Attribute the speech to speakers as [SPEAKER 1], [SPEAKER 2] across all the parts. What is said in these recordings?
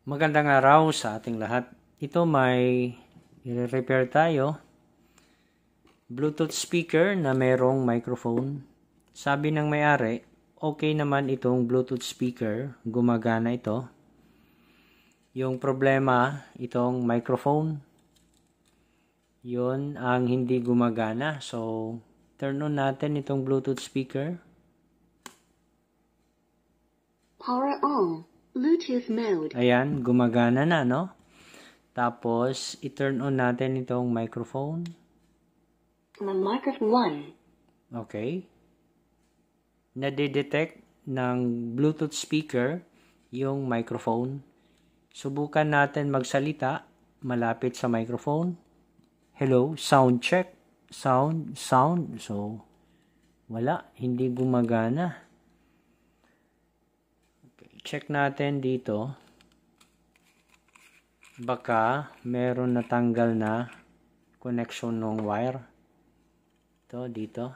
[SPEAKER 1] Magandang araw sa ating lahat. Ito may i-repair tayo. Bluetooth speaker na mayroong microphone. Sabi ng may-ari, okay naman itong Bluetooth speaker. Gumagana ito. Yung problema, itong microphone. Yun ang hindi gumagana. So, turn on natin itong Bluetooth speaker.
[SPEAKER 2] Power on. Bluetooth mode.
[SPEAKER 1] Ayan, gumagana na, no? Tapos, i-turn on natin itong microphone.
[SPEAKER 2] Microphone 1.
[SPEAKER 1] Okay. Nadidetect ng Bluetooth speaker yung microphone. Subukan natin magsalita malapit sa microphone. Hello, sound check. Sound. So, wala, hindi gumagana. Check natin dito. Baka meron natanggal na connection ng wire. Ito, dito.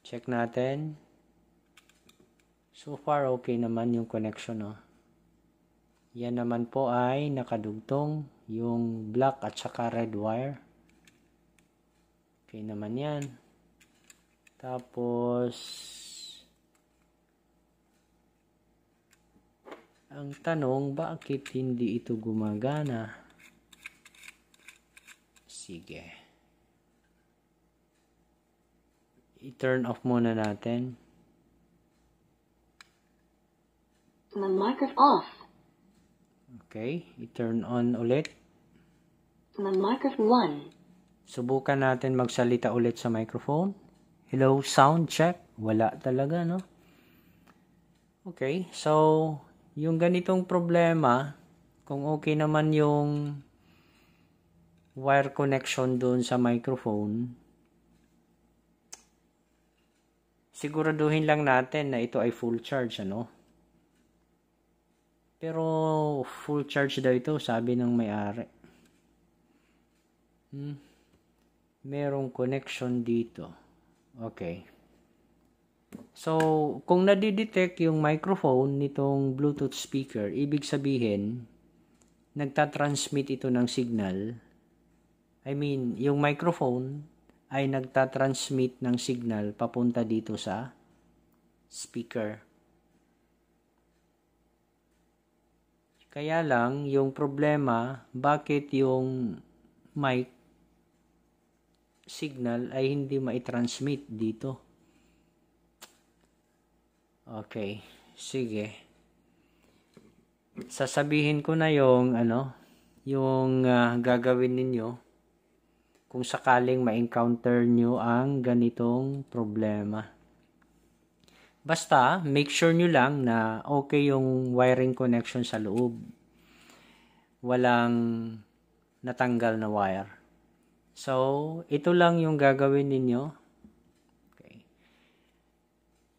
[SPEAKER 1] Check natin. So far, okay naman yung connection. Oh. Yan naman po ay nakadugtong yung black at saka red wire. Okay naman yan. Tapos, ang tanong, bakit hindi ito gumagana? Sige. I-turn off muna natin.
[SPEAKER 2] Microphone off.
[SPEAKER 1] Okay. I-turn on ulit.
[SPEAKER 2] Microphone 1.
[SPEAKER 1] Subukan natin magsalita ulit sa microphone. Hello, sound check. Wala talaga, no? Okay. So, yung ganitong problema, kung okay naman yung wire connection doon sa microphone, siguraduhin lang natin na ito ay full charge, ano? Pero full charge daw ito, sabi ng may-ari. Merong connection dito. Okay. So, kung nadidetect yung microphone nitong Bluetooth speaker, ibig sabihin, nagtatransmit ito ng signal. I mean, yung microphone ay nagtatransmit ng signal papunta dito sa speaker. Kaya lang, yung problema, bakit yung mic signal ay hindi maitransmit dito? Okay, sige. Sasabihin ko na yung gagawin ninyo kung sakaling ma-encounter nyo ang ganitong problema. Basta, make sure nyo lang na okay yung wiring connection sa loob. Walang natanggal na wire. So, ito lang yung gagawin ninyo. Okay.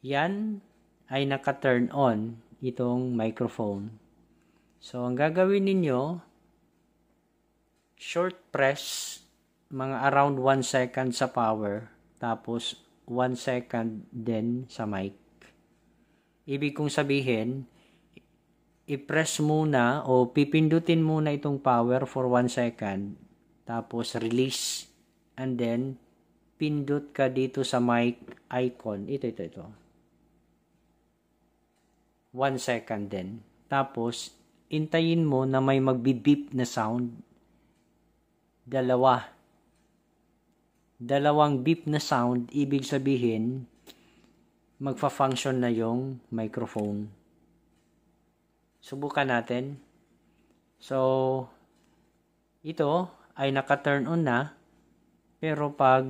[SPEAKER 1] Yan ay naka-turn on itong microphone. So, ang gagawin ninyo, short press, mga around 1 second sa power, tapos 1 second din sa mic. Ibig kong sabihin, i-press muna o pipindutin muna itong power for 1 second, tapos release, and then, pindot ka dito sa mic icon. Ito. 1 second din. Tapos, intayin mo na may magbi-beep na sound. Dalawang beep na sound, ibig sabihin, magfa-function na yung microphone. Subukan natin. So, ito ay naka-turn on na. Pero pag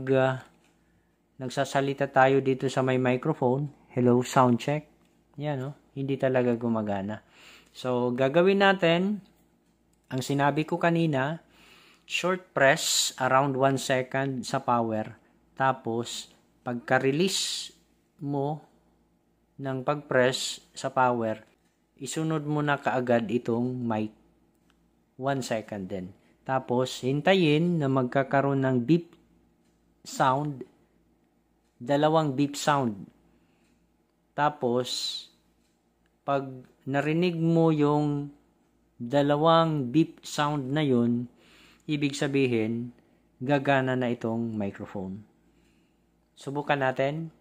[SPEAKER 1] nagsasalita tayo dito sa may microphone, hello, sound check. Yan, hindi talaga gumagana. So, gagawin natin, ang sinabi ko kanina, short press around 1 second sa power. Tapos, pagka-release mo ng pag-press sa power, isunod mo na kaagad itong mic. 1 second din. Tapos, hintayin na magkakaroon ng beep sound. 2 beep sound. Tapos, pag narinig mo yung dalawang beep sound na yun, ibig sabihin, gagana na itong microphone. Subukan natin.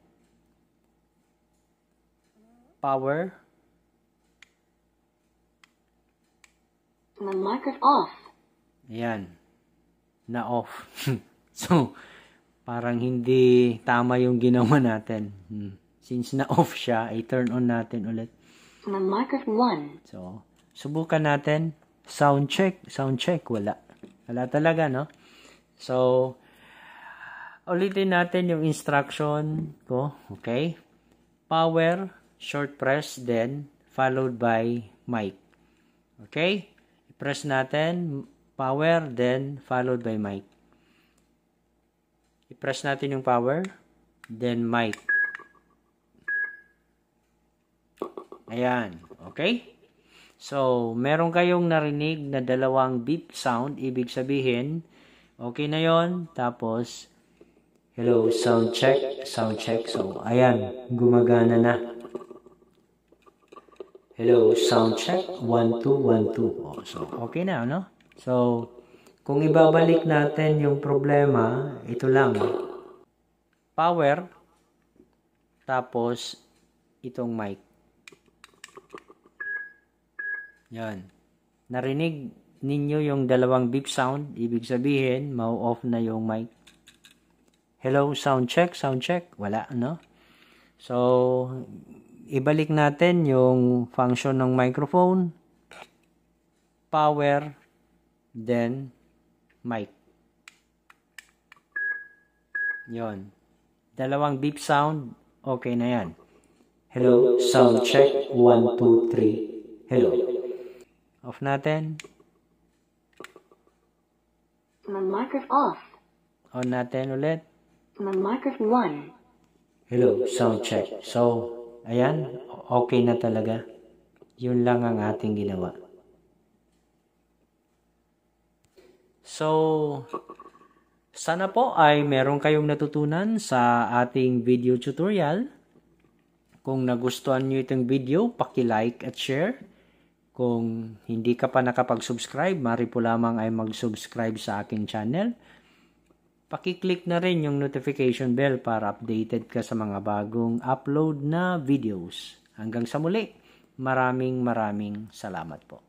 [SPEAKER 1] Power.
[SPEAKER 2] The mic is off.
[SPEAKER 1] Ayan. Na-off. So, parang hindi tama yung ginawa natin. Since na-off siya, i-turn on natin ulit.
[SPEAKER 2] The mic is on.
[SPEAKER 1] So, subukan natin. Sound check. Sound check. Wala. Wala talaga, no? So, ulitin natin yung instruction ko. Okay? Power, short press, then followed by mic. Okay? I-press natin. Power, then followed by mic. I-press natin yung power, then mic. Ayan. Okay? So, meron kayong narinig na dalawang beep sound. Ibig sabihin, okay na yon. Tapos, hello, sound check, sound check. So, ayan, gumagana na. Hello, sound check, 1, 2, 1, 2. Oh, so, okay na, no? So, kung ibabalik natin yung problema, ito lang. Power, tapos, itong mic. Yan. Narinig ninyo yung dalawang beep sound. Ibig sabihin, mau-off na yung mic. Hello, sound check, sound check. Wala, no? So, ibalik natin yung function ng microphone. Power, then mic. Yon. Dalawang beep sound, okay na yan. Hello, sound check, 1, 2, 3. Hello. Off natin.
[SPEAKER 2] The mic is off.
[SPEAKER 1] On natin ulit.
[SPEAKER 2] The mic is on.
[SPEAKER 1] Hello, sound check. So, ayan, okay na talaga. Yun lang ang ating ginawa. So, sana po ay meron kayong natutunan sa ating video tutorial. Kung nagustuhan nyo itong video, paki-like at share. Kung hindi ka pa nakapag-subscribe, mari po lamang ay mag-subscribe sa aking channel. Paki-click na rin yung notification bell para updated ka sa mga bagong upload na videos. Hanggang sa muli, maraming salamat po.